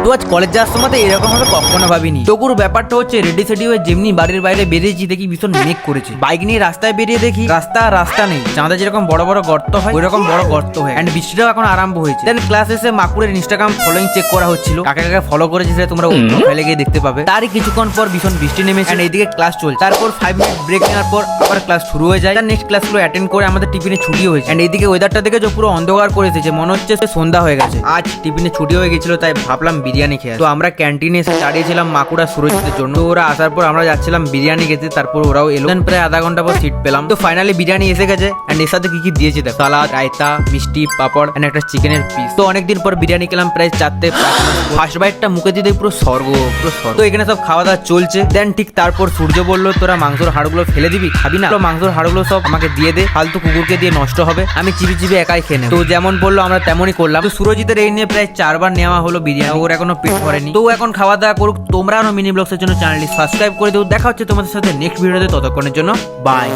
তো আজ কলেজ যাওয়ার সময় তো এরকম হবে কখনো ভাবিনি। তবুর ব্যাপারটা হচ্ছে রেডি সেডি হয়ে যেমনি বাড়ির বাইরে বেরিয়েছি দেখি ভীষণ মেঘ করেছে। বাইক নিয়ে রাস্তায় বেরিয়ে দেখি রাস্তা নেই, চাঁদা যেরকম বড় বড় গর্ত হয় ওইরকম বড় গর্ত হয়। এন্ড বৃষ্টিটাও এখন আরম্ভ হয়েছে। দেন ক্লাস এসে মাকুরের ইনস্টাগ্রাম ফলোইং চেক করা হচ্ছিল, কাকে কাকে ফলো করেছি সেটা তোমরা প্রোফাইলে গিয়ে দেখতে পাবে। তারই কিছুক্ষণ পর ভীষণ বৃষ্টি নেমেছে এন্ড এইদিকে ক্লাস চলছে। তারপর 5 মিনিট ব্রেক নেওয়ার পর আবার ক্লাস শুরু হয়ে যায়। তার নেক্সট ক্লাসগুলো অ্যাটেন্ড করে আমাদের টিফিনে ছুটি হয়েছে। এন্ড এইদিকে ওয়েদারটা দেখে যে পুরো অন্ধকার করে এসেছে, মনে হচ্ছে সন্ধ্যা হয়ে গেছে। আজ টিফিনে ছুটি হয়ে গেছিল তাই ভাবলাম বিরিয়ানি খেয়ে। তো আমরা ক্যান্টিনে এসে দাঁড়িয়েছিলাম মাকুড়া সুরজিতের জন্য। তো ওরা আসার পর আমরা যাচ্ছিলাম বিরিয়ানি খেতে, তারপর ওরাও এলো। দেন প্রায় আধা ঘন্টা পর সিট পেলাম। তো ফাইনালি বিরিয়ানি এসে গেছে এন্ড এর সাথে কি দিয়েছে দেখ, সালাদ, রায়তা, মিষ্টি, পাপড় এন্ড একটা চিকেনের পিস। তো অনেকদিন পর বিরিয়ানি খেলাম প্রায় 4 থেকে 5 মাস। ফার্স্ট বাইটটা মুখে দিতে পুরো স্বর্গ। তো এখানে সব খাওয়া দাওয়া চলছে। দেন ঠিক তারপর সূর্য বললো তোরা মাংসর হাড়গুলো ফেলে দিবি, খাবি না? তো মাংসর হাড়গুলো সব আমাকে দিয়ে দে, ফালতু কুকুরকে দিয়ে নষ্ট হবে, আমি চিবি চিবি একাই খেয়ে নেব। তো যেমন বললো আমরা তেমনই করলাম। তো সুরজিতের এই নিয়ে প্রায় 4 বার নেওয়া হলো বিরিয়ানি, ওর এখনো পেট ভরেনি। তো এখন খাওয়া দাওয়া করুক। তোমরা মিনি ব্লগসের জন্য চ্যানেলটি সাবস্ক্রাইব করে দেও। দেখা হচ্ছে তোমাদের সাথে নেক্সট ভিডিওতে, ততক্ষণের জন্য বাই।